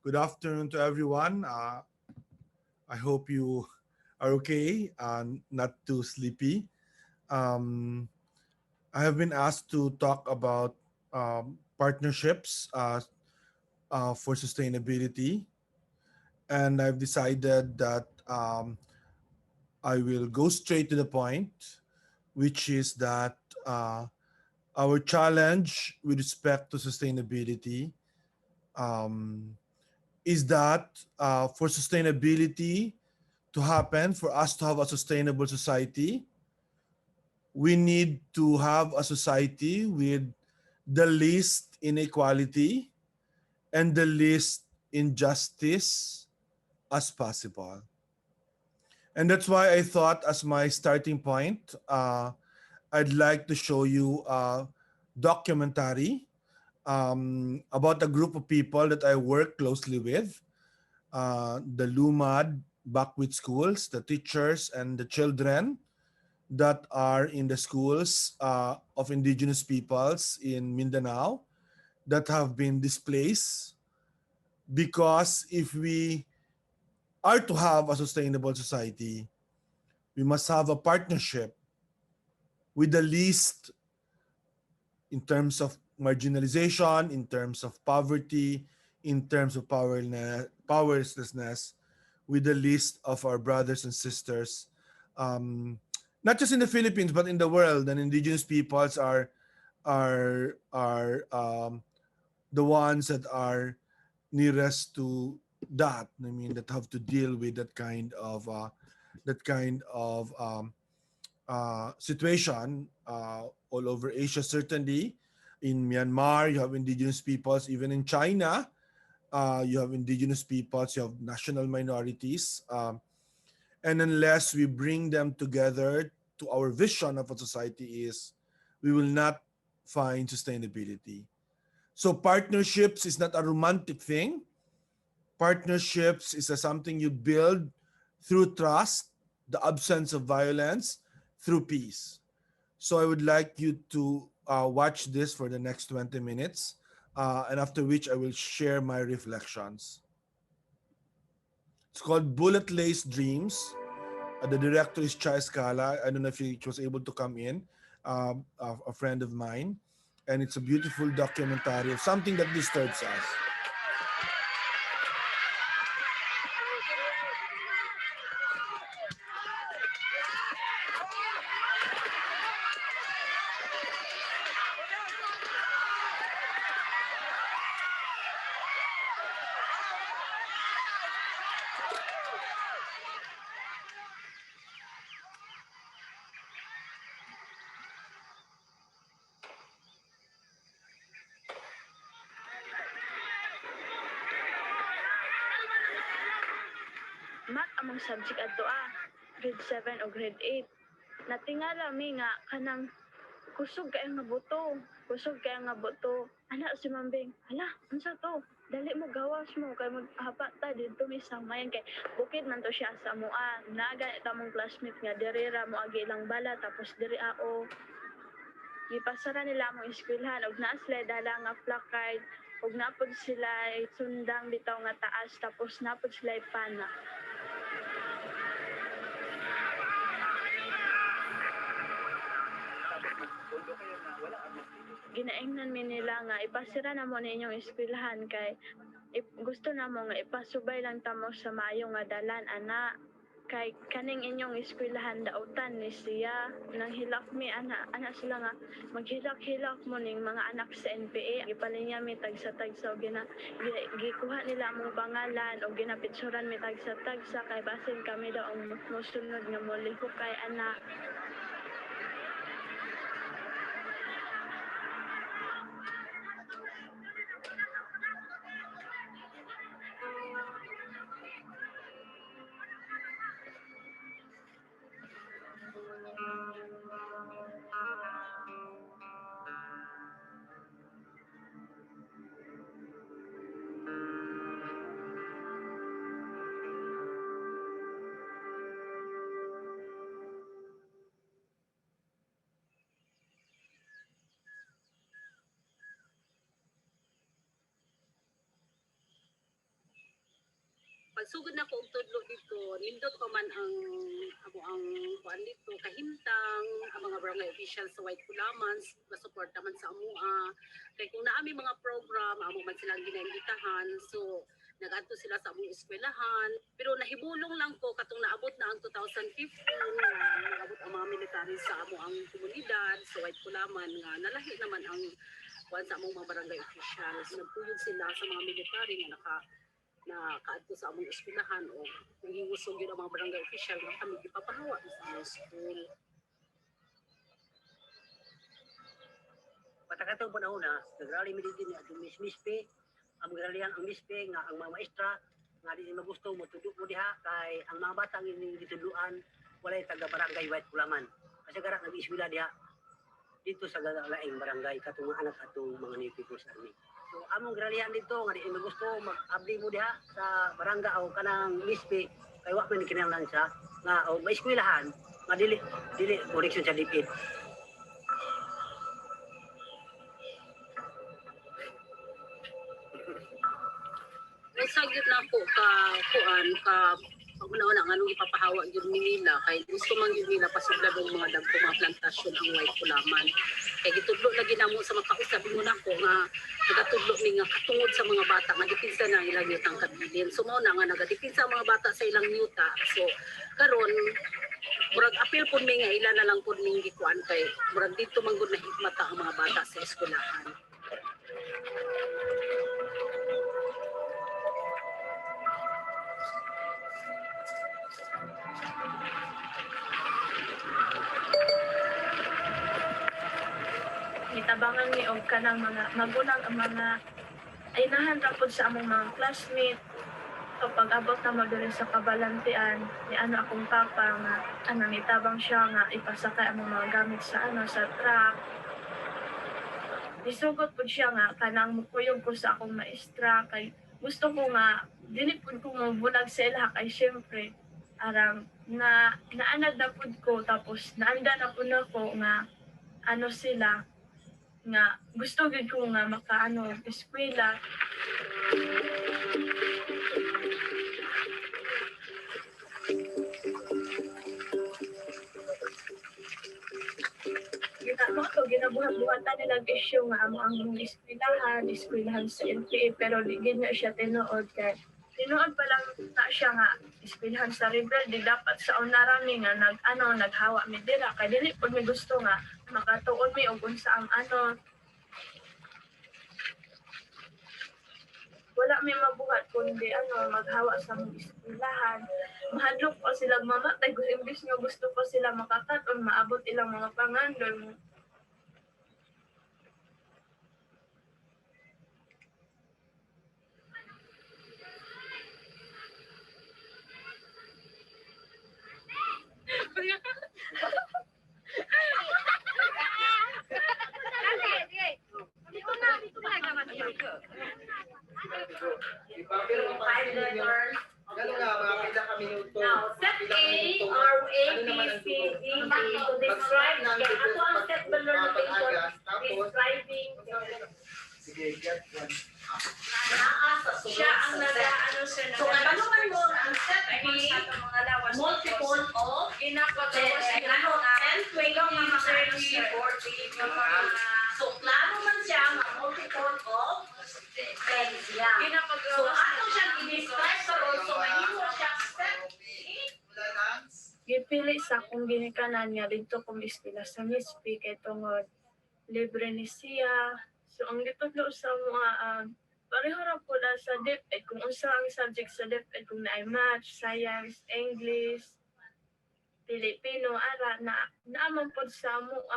Good afternoon to everyone. I hope you are okay and not too sleepy. Um, I have been asked to talk about partnerships for sustainability, and I've decided that I will go straight to the point, which is that uh, our challenge with respect to sustainability um, is that for sustainability to happen, for us to have a sustainable society, we need to have a society with the least inequality and the least injustice as possible. And that's why I thought, as my starting point, I'd like to show you a documentary about a group of people that I work closely with, the LUMAD Backwit schools, the teachers and the children that are in the schools of indigenous peoples in Mindanao that have been displaced. Because if we are to have a sustainable society, we must have a partnership with the least in terms of marginalization, in terms of poverty, in terms of powerlessness, with the least of our brothers and sisters, um, not just in the Philippines but in the world. And indigenous peoples are the ones that are nearest to that. I mean, that have to deal with that kind of situation all over Asia. Certainly, in Myanmar, you have indigenous peoples. Even in China, you have indigenous peoples. You have national minorities, and unless we bring them together to our vision of a society is, we will not find sustainability. So partnerships is not a romantic thing. Partnerships is something you build through trust, the absence of violence, through peace. So I would like you to watch this for the next 20 minutes, and after which I will share my reflections. It's called Bullet Lace Dreams. The director is Chai Scala. I don't know if he was able to come in, a friend of mine. And it's a beautiful documentary of something that disturbs us. Mat among subject adto grade 7 o grade 8. Natingala mi nga kanang kusog kay nga buto. Kusog kay nga buto. Ana si Mambing, hala, unsa to? Dali mo gawas mo kay maghapa ta dito mi sa mayan kay bukid man to siya sa mua. Naga ta mong classmate nga diri ra mo agi ilang bala tapos diri ao. Gipasara nila among eskwelahan og naa sila dala nga placard og napod sila sundang bitaw nga taas tapos napod sila pana. Ginaingnan mi nila nga ipasira na mo ninyong eskwelahan kay gusto na mo nga ipasubay lang tamo sa maayo nga dalan ana kay kaning inyong eskwelahan dautan ni siya nang hilak mi ana sila nga maghilak-hilak mo ning mga anak sa NPA gipalinya mi tagsa-tagsa og gikuha nila among pangalan og ginapitsuran mi tagsa-tagsa kay basin kami daw ang mosunod nga molihok kay ana. pagsugod na ko og tudlo dito, nindot pa man ang kuan dito kahimtang ang mga barangay officials sa White Kulaman masupport naman sa amua. Kay kung naami mga program amo man silang ginaimbitahan, so nagadto sila sa among eskwelahan, pero nahibulong lang ko katong naabot na ang 2015 naabot ang mga military sa amo ang komunidad sa White Kulaman nga nalahi naman ang kuan sa among mga barangay officials. Nagpuyod sila sa mga military nga kaadto sa among eskwelahan o nangingusog yun ang mga barangay official na kami ipapahawa sa among school. Patakatong panahon na, nagrali mi din at mispe, ang gralihan ang mispe nga ang mga maestra nga di magusto mo tudok mo diha kay ang mga bata nga gitudluan walay taga barangay White Kulaman. Kasi gara nag-eskwela diha dito sa laing barangay katong mga anak atong mga nipipos army. So among gralihan dito nga di magusto mag-abdi mo diha sa barangay o kanang mispe kay wa man kinahanglan siya nga o maeskwelahan nga dili koneksyon sa dipit. Nasagit na ako pag-una-una nga nung ipapahawa yun nila kay gusto man yun nila pasugla ng mga dagko mga plantasyon ang White Kulaman. Kay gitudlo lagi na mo sa makausap mo na ko nga nagatudlo ni nga katungod sa mga bata nga dipinsa na ilang yutang kabilin. So mao na nga nagadipinsa ang mga bata sa ilang yuta. So karon murag apil pud mi nga ila na lang pud ning gikuan kay murag dito man gud nahigmata ang mga bata sa eskwelahan. Gitabangan ni og kanang mga magulang ang mga aynahan ra pud sa among mga classmate. Kapag abot na mo diri sa kabalantian, ni akong papa nga nitabang siya nga ipasakay among mga gamit sa sa truck. Nisugot pud siya nga kanang mukuyog ko sa akong maestra kay gusto ko nga dili pud ko mabulag sa ila kay syempre arang naanad na pud ko tapos naanda na pud nako nga sila nga gusto gid ko nga eskwela. Ginabuhat-buhatan nilang issue nga ang eskwelahan sa NPA pero di gid na siya tinuod kay tinuod pa lang na siya nga eskwelahan sa River di dapat sa unarami nga naghawa mi dira kay dili pud mi gusto nga makatuon mi og unsa ang wala mi mabuhat kundi maghawa sa mga eskwelahan. Mahadlok pa sila mamatay kung imbis nga gusto pa sila makakaton maabot ilang mga pangandon. Now, step A or A, B, C, D, E to describe ato ang step below notation describing siya ang so tanungan mo ang step B multiple of ginapagawas ano 10, 20, 30, 40 so klaro man siya nga multiple of 10 siya so ato siya i-describe karon so mahimo siya step Gipili sa akong ginikanan nga dito kong eskwela sa Mispi kay tungod libre ni siya. So ang gitudlo sa mga pareho ra po na sa DepEd kung unsa ang subject sa DepEd kung naay math, science, English, Pilipino ara naaman pod sa mo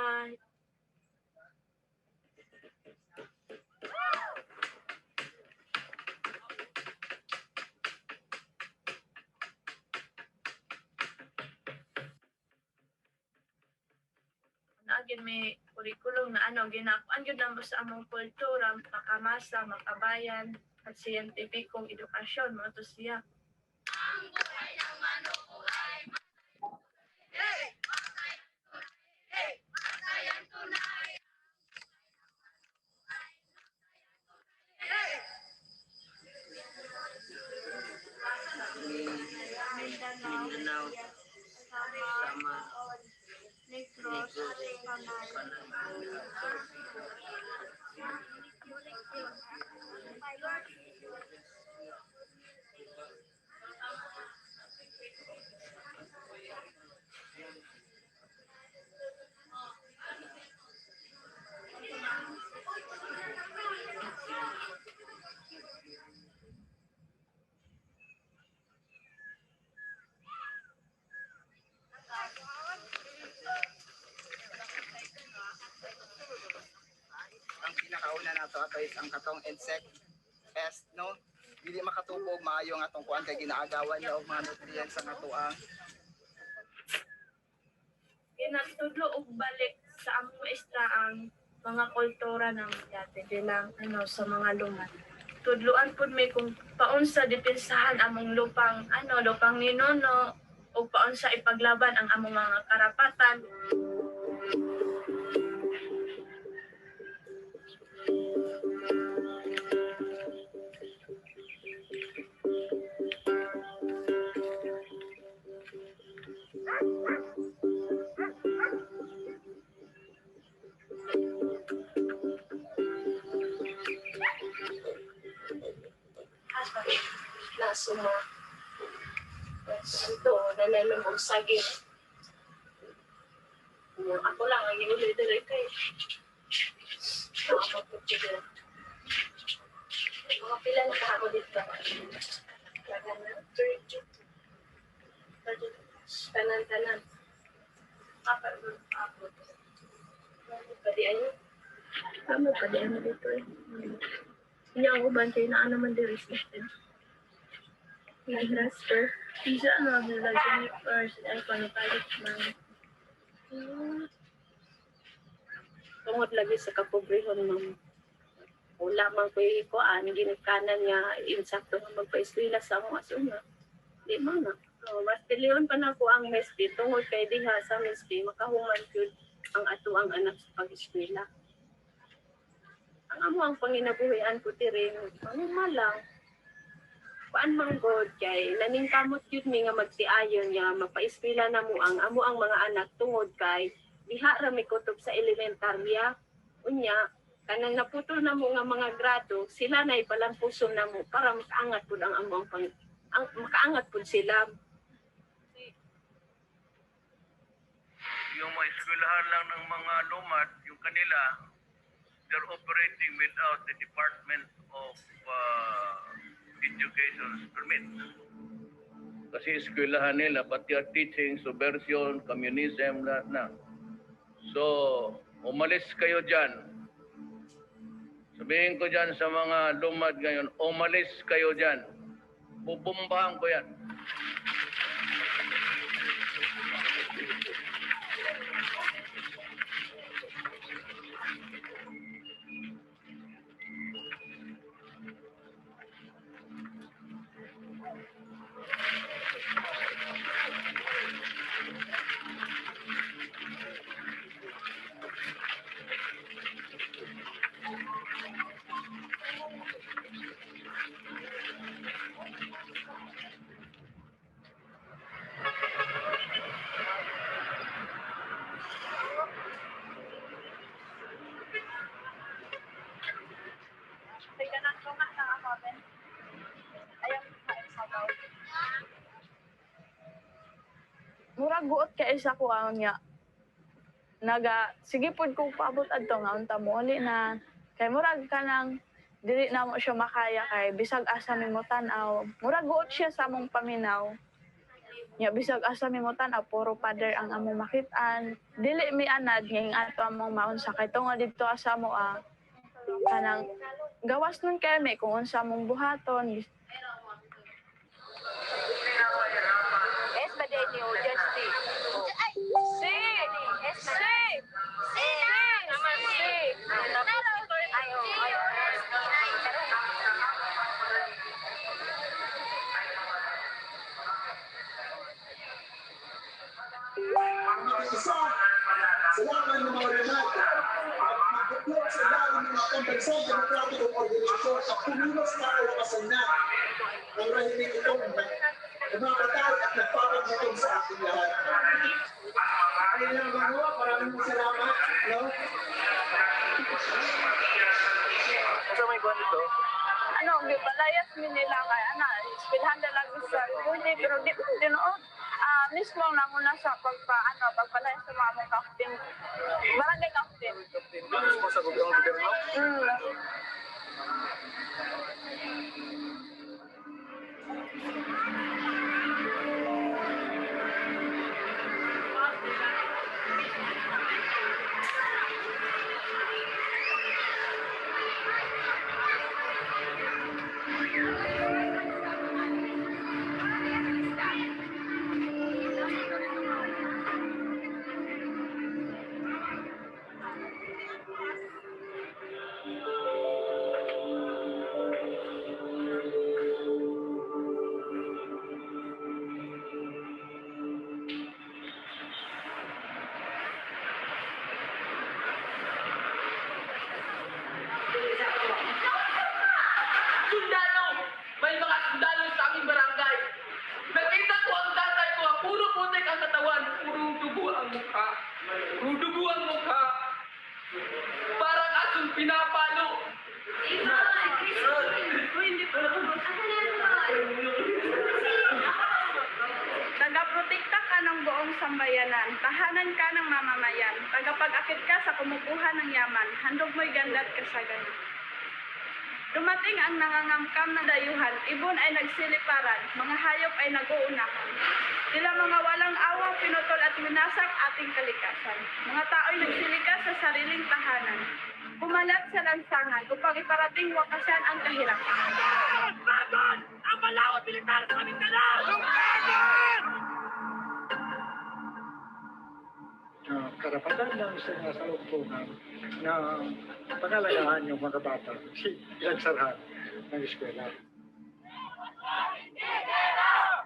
naagin may kurikulum na ginakuan gyud namo sa among kultura, makamasa, makabayan at siyentipikong edukasyon mo to siya. nato ato is ang katong insect pest, no? Dili makatubog maayo nga atong kuan kay ginaagawan niya og mga nutrients sa atoang Inatudlo og balik sa among maestra ang mga kultura ng dati bilang sa mga lumad. Tudluan pud may kung paunsa depensahan among lupang lupang ninuno o paunsa ipaglaban ang among mga karapatan. Suma. Ito, nanalang ang saging. Ako lang ang inulit kay. Mga pila na ako dito. Lagan na. Tanan-tanan. Apot. Padian nyo? Tama, padian mo dito eh. Hindi ako bantay na naman di respected. Nag-raster. Isa nag-lagyan first ay panukalit man. Tungod lagi sa kapobrehon ng wala man ko ikuan, ginikanan niya insakto nga magpa-eskwela sa akong asuna. Di man na. So, mas piliyon pa na ko ang mespi tungod kay diha sa mespi makahuman yun ang atuang anak sa pag-eskwela. Ang amo ang panginabuhian ko tiring, malang. Paan man god kay naningkamot yun mi nga magsiayon nga mapa-eskwela na mo ang amo ang mga anak tungod kay diha ra may kutob sa elementarya. Unya, kanang naputol na mo nga mga grado, sila na ipalampuson na mo para makaangat pud ang amo ang makaangat pud sila. Yung mga eskwelahan lang ng mga lumad, yung kanila, they're operating without the Department of Education's permit. Kasi eskwelahan nila, pati ang teaching, subversion, communism, lahat na. So, umalis kayo dyan. Sabihin ko dyan sa mga lumad ngayon, umalis kayo dyan. Bubumbahan ko yan. Murag buot kay isa ko ang niya. Sige pud ko paabot adto nga unta mo uli na kay murag kanang dili na mo siya makaya kay bisag asa mi mo tan-aw. Murag buot siya sa among paminaw. Nya bisag asa mi mo tan-aw puro pader ang among makit-an. Dili mi anad nging ato among maunsa kay tungod didto asa mo kanang gawas nun kay mi kung unsa mong buhaton. Salamat ng mga renata. Mag-deploy sa ilalim ng mga pambansang demokratikong organisasyon at pumilos na kalakasan na ang rahimik itong nagmamatal at nagpapagmatong sa ating lahat. Ayun lang ba mo? Maraming salamat. No? Asa may kuan dito? Gibalayas mi nila kay ispilhan na lang sa kundi pero di noon. Mismo lang muna sa pagpalayas sa mga mong captain. Barangay captain. Mismo sa gobyerno? sambayanan, tahanan ka ng mamamayan, tagapag-akit ka sa kumukuha ng yaman, handog mo'y gandat kasaganan. Dumating ang nangangamkam na dayuhan, ibon ay nagsiliparan, mga hayop ay nag-uunahan. Tila mga walang awang pinutol at minasak ating kalikasan. Mga tao'y nagsilikas sa sariling tahanan. Pumalat sa lansangan upang iparating wakasan ang kahirapan. Bagon! Ang balawat militar sa Mindanao! Karapatan ng isang nasa lungkunan na pangalagaan yung mga bata ilagsarhan ng eskwela.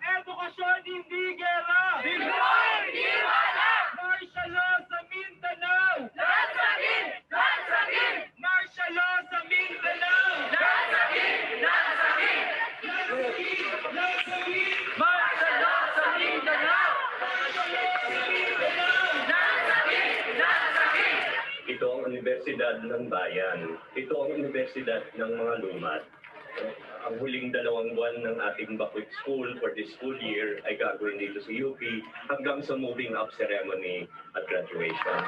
Edukasyon hindi gera! Bigloy hindi walang! Martial law sa Mindanao! Lansagin! Lansagin! Martial law sa Mindanao! Lansagin! Lansagin! Lansagin! Lansagin! Martial law sa Mindanao! Martial law sa Mindanao! Lansagin! Lansagin! Ito ang Universidad ng Bayan. Ito ang Universidad ng mga Lumad. Ang huling 2 buwan ng ating Bakwik School for this school year ay gagawin dito sa UP hanggang sa moving up ceremony at graduation.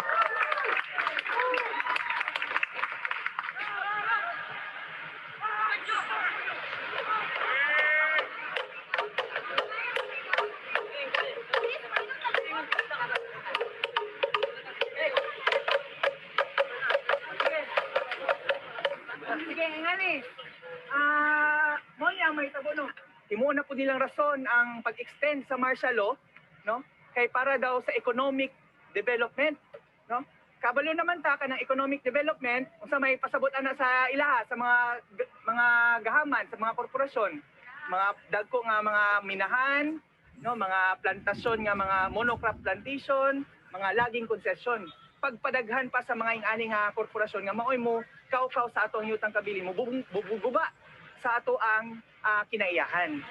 Sige, ngani. Mo yang may tabo no. Imo na po nilang rason ang pag-extend sa martial law, no? Kay para daw sa economic development, no? Kabalo naman ta kanang economic development unsa may pasabot ana sa ilaha sa mga gahaman sa mga korporasyon, mga dagko nga mga minahan, no, mga plantasyon nga mga monocrop plantation, mga laging konsesyon. Pagpadaghan pa sa mga ingani nga korporasyon nga maoy mo kaukaw sa atong yutang kabili mo bubuguba sa ato ang kinaiyahan.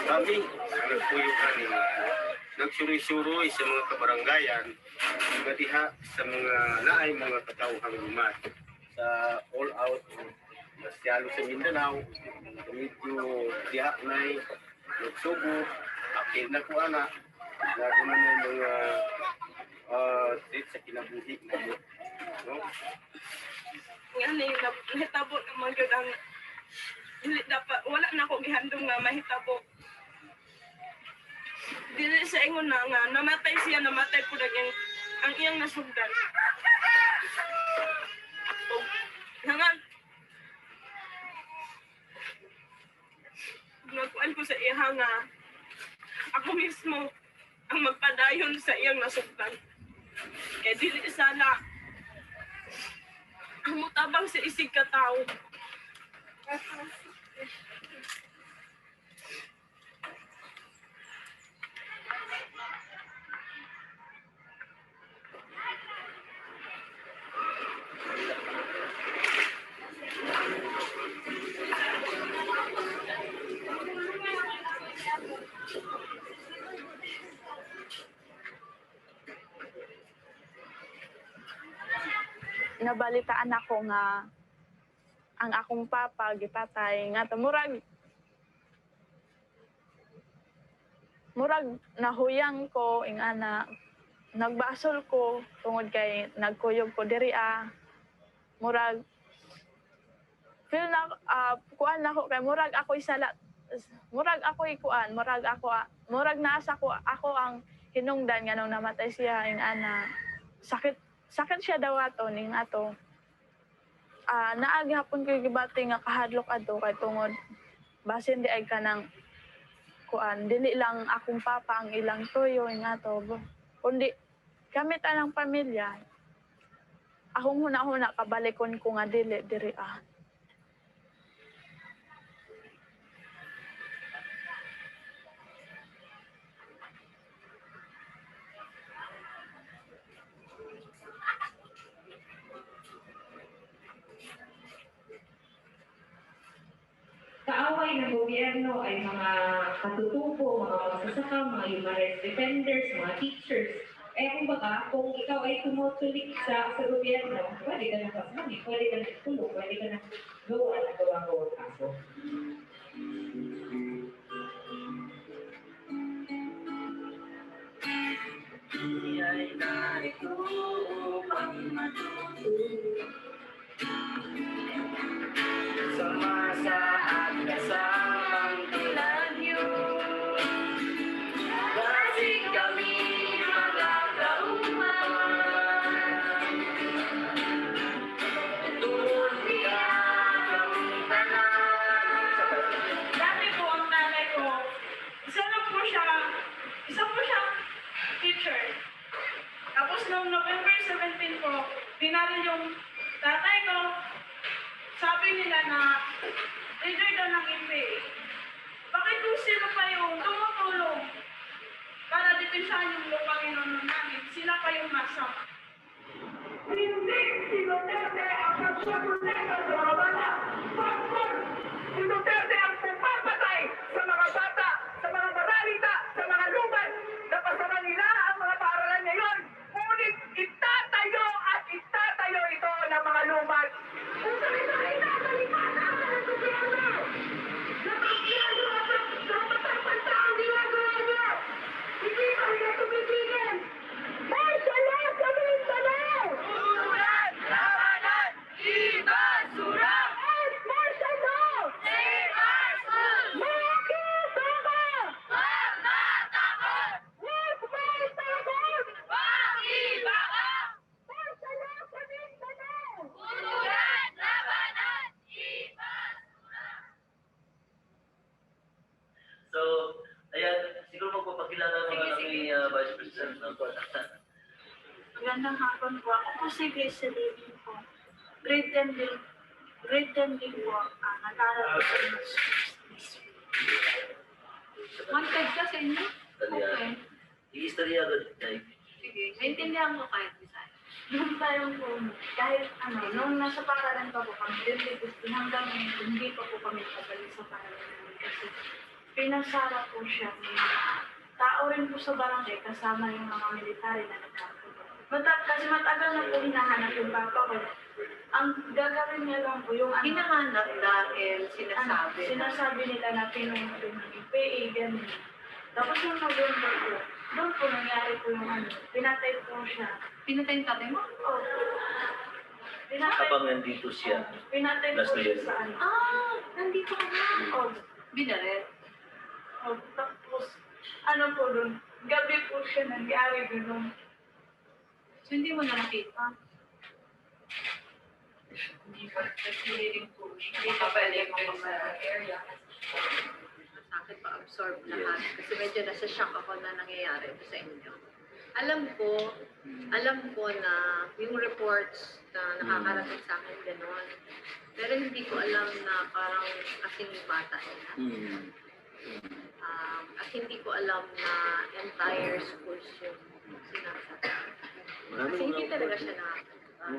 Kami, nagpuyukan nagsuroy-suroy sa mga kabarangayan, nga diha sa mga naay mga katawhang lumat sa all out masyalo sa Mindanao, medyo diha na'y nagsubo, akil na ko ana, lalo na ng mga sa kinabuhi na mo. No? Nga na yung nahitabo naman yun ang dapat, wala na akong ihandong nga mahitabo. Dili sa ingon na nga, namatay siya, namatay po na ang iyang nasugdan. Hangan, nagkuhan ko sa iya nga, ako mismo ang magpadayon sa iyang nasugdan. Kaya dili sana ang mutabang sa isig ka tao. Nabalitaan ako nga ang akong papa gipatay nga murag nahuyang ko ing ana nagbasol ko tungod kay nagkuyog ko diri murag feel na kuan nako kay murag ako murag naasa ko ako ang hinungdan nga nung namatay siya ing ana sakit siya daw ato ning ato naagi hapon ko gibati nga kahadlok adto kay tungod basin di ay kanang kuan dili lang akong papa ang ilang tuyo ing ato kundi kami tanang pamilya akong huna-huna kabalikon ko nga dili diri Kaaway ng gobyerno ay mga katutubo, mga magsasaka, mga human rights defenders, mga teachers. Kumbaga, kung ikaw ay tumutulik sa gobyerno, pwede ka na kasama, pwede ka na itulog, pwede ka na gawa kaso. Ay narito upang matutunan Sumasaad kasamang tulad niyo Kasi kami magkakauman Tulihan kaming tanan Dati po ang nanay ko, isa po siya teacher. Tapos noong November 17 po, dinaril yung tatay ko. Sabi nila na leader daw ng NPA. Bakit kung sino pa yung tumutulong para depensahan yung lupang inunan namin, sila pa yung nasa. Hindi si Duterte ang nagsusunod sa mga bata. Bakit? Si Duterte ang pumapatay sa mga bata, sa mga maralita, sa mga luman. Napasama nila ang mga paaralan ngayon. Ngunit itatayo at itatayo ito ng mga luman. Kung saan-saan itatalipada ang gobyerno. Nakakiyado at napatapanta ang ginagawa niyo. Hindi ka rin tumigil. Martial law sa Mindanao! Ulat! Labanan! Ibasura! Martial law! Ibasura! Makisama! Huwag matakot! Huwag may takot! Mag-iba ka! Martial law sa Mindanao! Ulat! Labanan! Ibasura! So, ayan, siguro magpapakilala mo na kami Vice President ng Magandang hapon po. Ako po si Grace Living po. Grade 10 din po. Nag-aaral po sa Wanted ka sa inyo? Okay. I-istorya agad tayo. Sige. Maintindihan ko kahit Bisaya. Noon tayong po, kahit nung nasa paralan pa po kami, hanggang ngayon, hindi pa po kami pagaling sa paralan namin kasi pinasara po siya. Tao rin po sa barangay kasama yung mga military na nagkakaroon. Kasi matagal na po hinahanap yung papa ko. Ang gagawin niya lang po yung Hinahanap dahil sinasabi nila na pinunod ng IPA, ganun. Tapos yung November po, doon po nangyari po yung pinatay po siya. Pinatay yung tatay mo? Oo. Pinatay Habang nandito siya. Pinatay po siya sa Nandito ka na. Oo. Binaret. Tapos, po doon, gabi po siya nangyari doon. So, hindi mo na nakita? Hindi pa. Kasi hindi rin po siya. Hindi pa pwede mo sa area. akin ma-absorb lahat. Kasi medyo nasa shock ako na nangyayari ito sa inyo. Alam ko na yung reports na nakakarating sa akin gano'n. Pero hindi ko alam na parang kasing bata nila. At hindi ko alam na entire schools yung sinasabi. Kasi hindi talaga siya nakakita.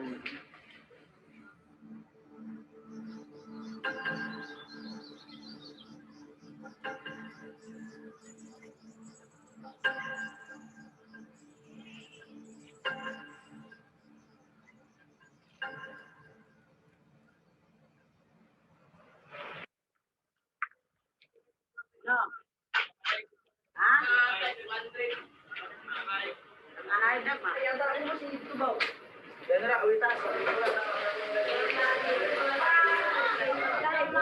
No. Ha? Ay, dapat. Kaya tayo mo si Tubaw. Dahil na, uwi tayo. Taas mo.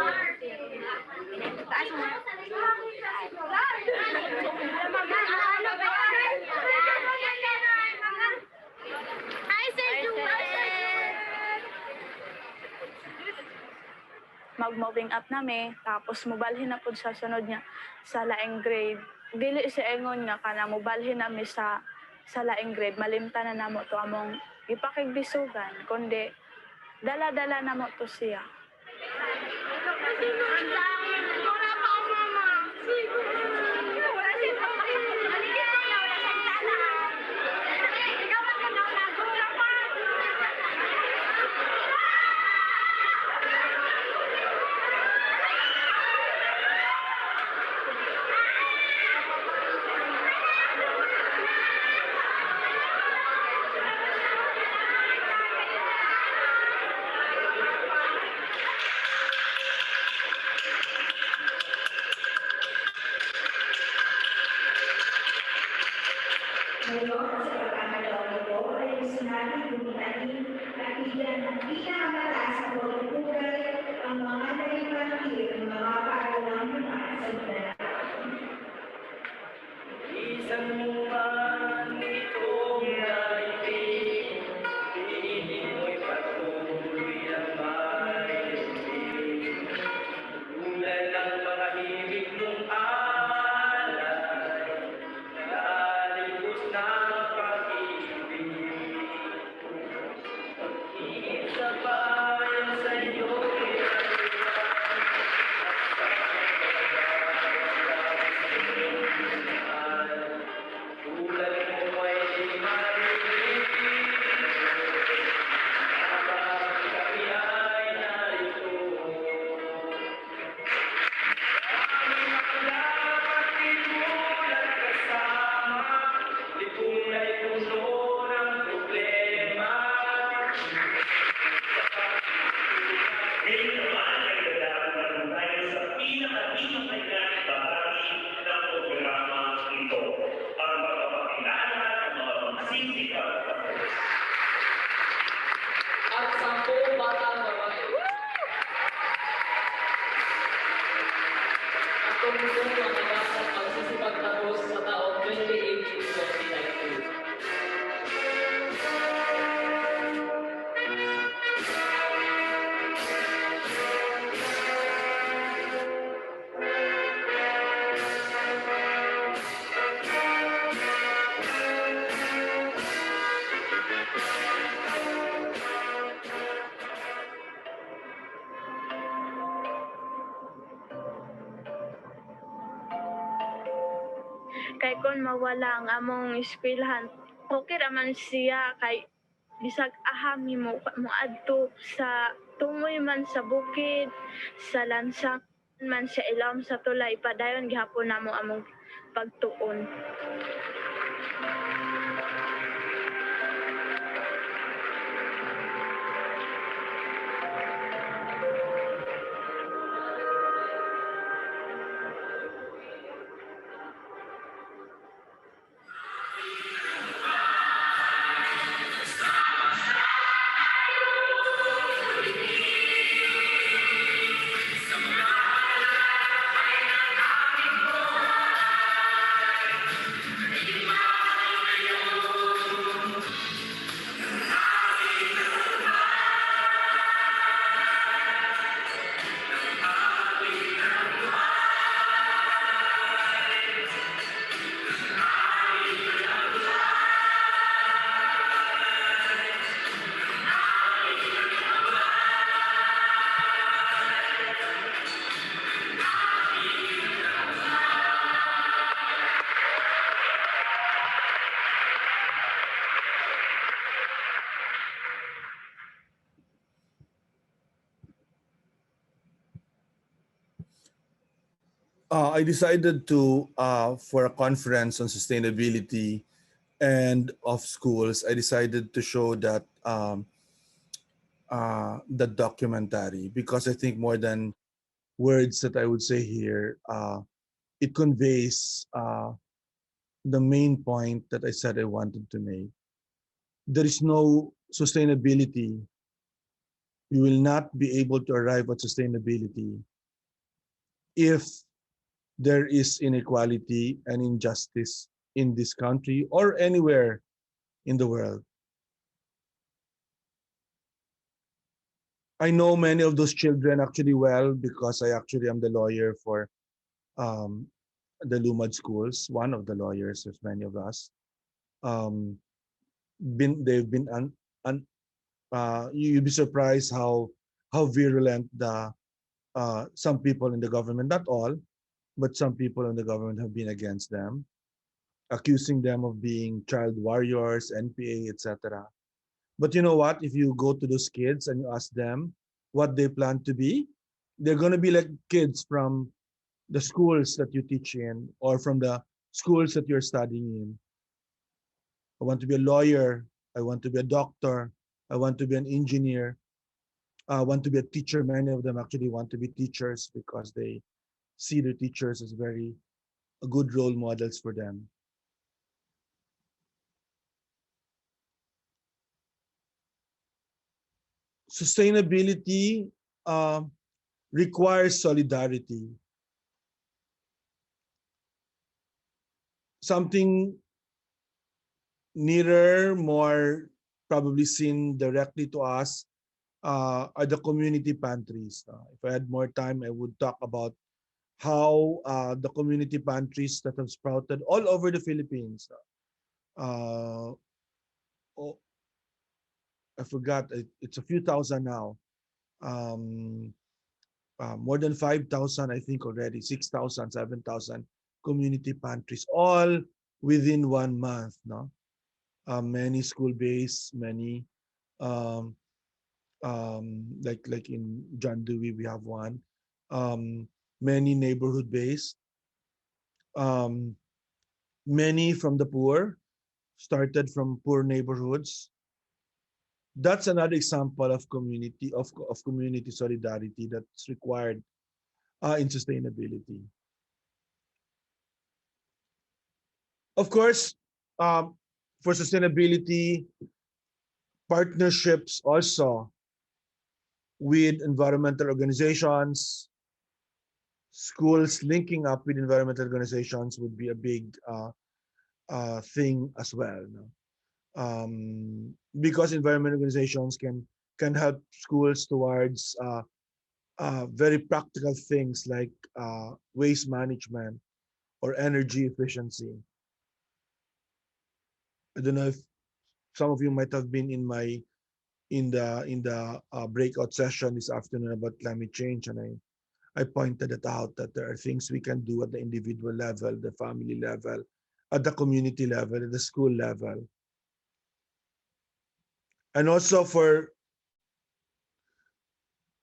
Hi, Sir mag-moving up nami, tapos mubalhin na po sa sunod niya sa laing grade. Dili si Engon nga kana mubalhin nami sa laing grade, malimtan na namo to among ipakigbisugan, kundi dala-dala namo to siya. Ngayon, sa pagkakataon ito, ay gusto natin bumitahin at bigyan ng pinakamataas na pagpupugay ang mga nagipangkir ng mga kaaralang mga sa Mindanao. Isang man itong naibig, pinig mo'y patuloy ang maibig. Tulad ng mga himig nung alay, nalibos ng pag-ibig. Pag-ibig sa bayan sa'yo, tulad mo ay di maribig, kapag kami ay narito. Aming makalapat tinulat kasama, lipong na ipuno ng problema. Ngayon naman ay dadaan tayo sa pinaka-pinakailan bahagi ng programa ito para mapapakilala ang mga pangsisikap na at 10 batang babae. At tumulong ang mga pagsisipag tapos sa taong 2018-2019. Kay kon mawala ang among eskwelahan, okay raman siya kay bisag ahami mo adto sa tungoy man sa bukid, sa lansang man sa ilawom sa tulay, padayon gihapon namo among pagtuon. Thank you. I decided to for a conference on sustainability and of schools. I decided to show that the documentary, because I think more than words that I would say here, it conveys the main point that I said I wanted to make. There is no sustainability. You will not be able to arrive at sustainability if there is inequality and injustice in this country or anywhere in the world. I know many of those children actually well because I actually am the lawyer for um, the Lumad schools, one of the lawyers, as many of us. Um, they've been you'd be surprised how virulent the some people in the government, not all, but some people in the government have been against them, accusing them of being child warriors, NPA, etc. But you know what? If you go to those kids and you ask them what they plan to be, they're going to be like kids from the schools that you teach in or from the schools that you're studying in. I want to be a lawyer. I want to be a doctor. I want to be an engineer. I want to be a teacher. Many of them actually want to be teachers because they see their teachers as very good role models for them. Sustainability requires solidarity. Something nearer, more probably seen directly to us are the community pantries. If I had more time, I would talk about how the community pantries that have sprouted all over the Philippines. Uh, oh, I forgot, it's a few thousand now. Um, more than 5,000, I think already, 6,000, 7,000 community pantries, all within 1 month. No, many school-based, many um, like in John Dewey, we have one. Many neighborhood-based, um, many from the poor, started from poor neighborhoods. That's another example of community solidarity that's required in sustainability. Of course, um, for sustainability, partnerships also with environmental organizations, schools linking up with environmental organizations would be a big thing as well. No? Because environmental organizations can help schools towards very practical things like waste management or energy efficiency. I don't know if some of you might have been in my in the breakout session this afternoon about climate change, and I pointed it out that there are things we can do at the individual level, the family level, at the community level, at the school level, and also for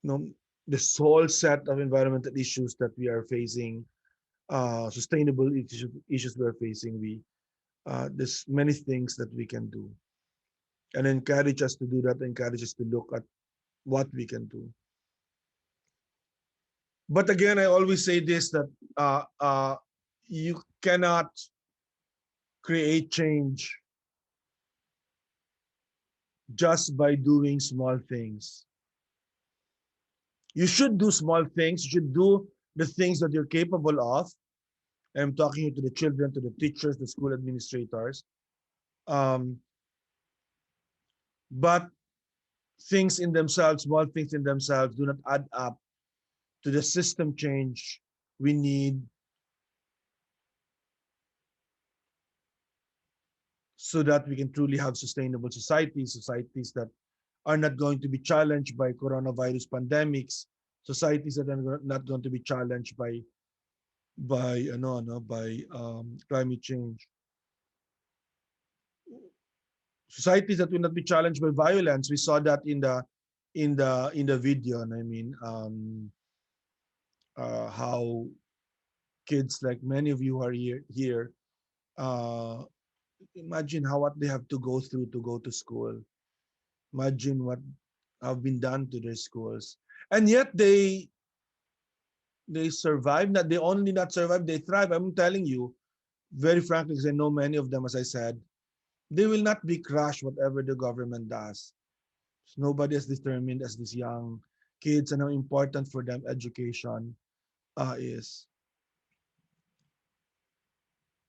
you know this whole set of environmental issues that we are facing, sustainable issues we are facing. There's many things that we can do, and encourage us to do that. Encourage us to look at what we can do. But again, I always say this that you cannot create change just by doing small things. You should do small things. You should do the things that you're capable of. I'm talking to the children, to the teachers, the school administrators. Um, but things in themselves, small things in themselves, do not add up to the system change we need so that we can truly have sustainable societies, societies that are not going to be challenged by coronavirus pandemics, societies that are not going to be challenged by climate change, societies that will not be challenged by violence. We saw that in the video, and I mean how kids like many of you are here, imagine what they have to go through to go to school. Imagine what have been done to their schools, and yet they survive. Not they only not survive, they thrive. I'm telling you, very frankly, because I know many of them, as I said, they will not be crushed whatever the government does. Nobody is determined as these young kids and how important for them education is.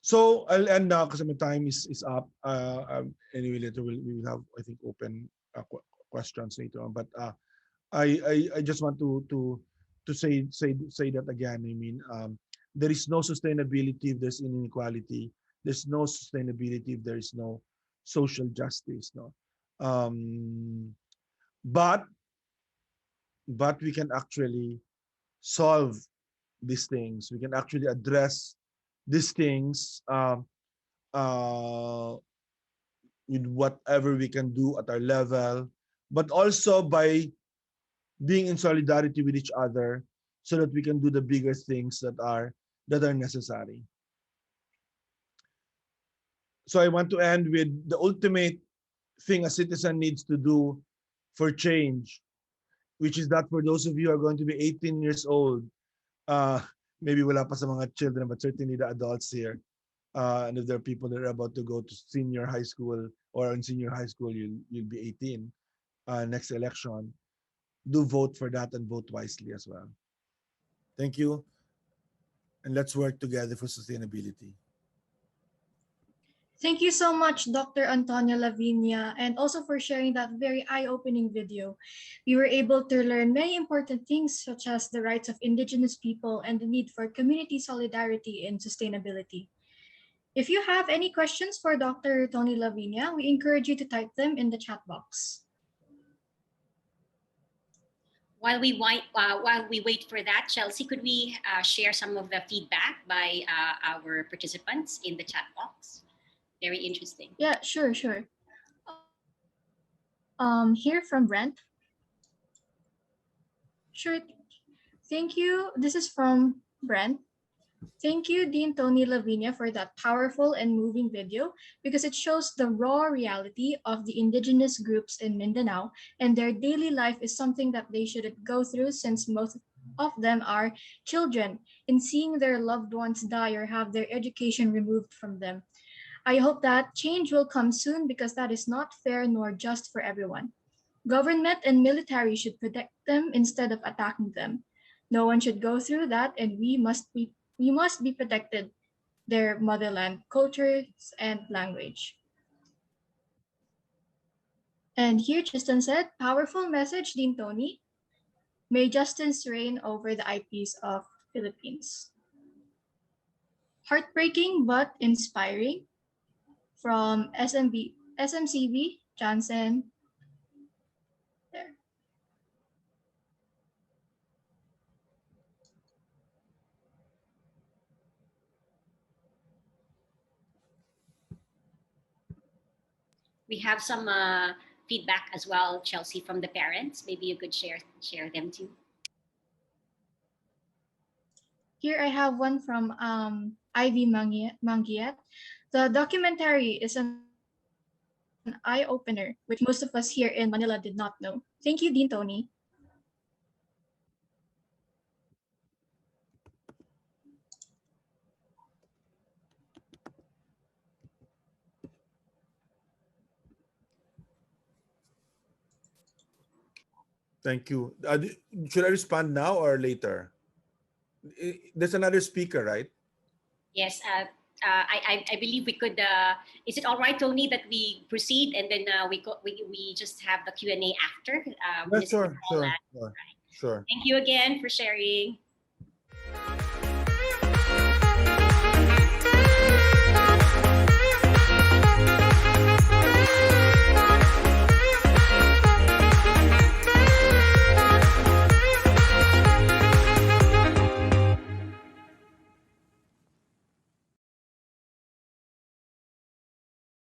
So I'll end now because my time is up. Anyway, later we will have, I think, open questions later on. But I just want to say that again. I mean, there is no sustainability if there's inequality. There's no sustainability if there is no social justice. No, um, but we can actually solve these things. We can actually address these things uh, with whatever we can do at our level, but also by being in solidarity with each other, so that we can do the bigger things that are necessary. So I want to end with the ultimate thing a citizen needs to do for change, which is that for those of you who are going to be 18 years old, uh, maybe wala pa sa mga children, but certainly the adults here, and if there are people that are about to go to senior high school or in senior high school, you'll be 18 next election. Do vote for that and vote wisely as well. Thank you, and let's work together for sustainability. Thank you so much, Dr. Antonio La Viña, and also for sharing that very eye-opening video. We were able to learn many important things, such as the rights of indigenous people and the need for community solidarity and sustainability. If you have any questions for Dr. Tony La Viña, we encourage you to type them in the chat box. While we wait for that, Chelsea, could we share some of the feedback by our participants in the chat box? Very interesting. Yeah, sure. Here from Brent. Sure. Thank you. This is from Brent. Thank you, Dean Tony La Viña, for that powerful and moving video, because it shows the raw reality of the indigenous groups in Mindanao, and their daily life is something that they shouldn't go through, since most of them are children, and seeing their loved ones die or have their education removed from them. I hope that change will come soon, because that is not fair nor just for everyone. Government and military should protect them instead of attacking them. No one should go through that, and we must be protected, their motherland, cultures, and language. And here Tristan said, powerful message, Dean Tony. May justice reign over the IPs of Philippines. Heartbreaking but inspiring, from SMCB Johnson. There. We have some feedback as well, Chelsea, from the parents. Maybe you could share them too. Here I have one from Ivy Mangiat. The documentary is an eye-opener, which most of us here in Manila did not know. Thank you, Dean Tony. Thank you. Should I respond now or later? There's another speaker, right? Yes. I believe we could. Is it all right, Tony, that we proceed and then we just have the Q&A after? Sure. Right. Sure. Thank you again for sharing.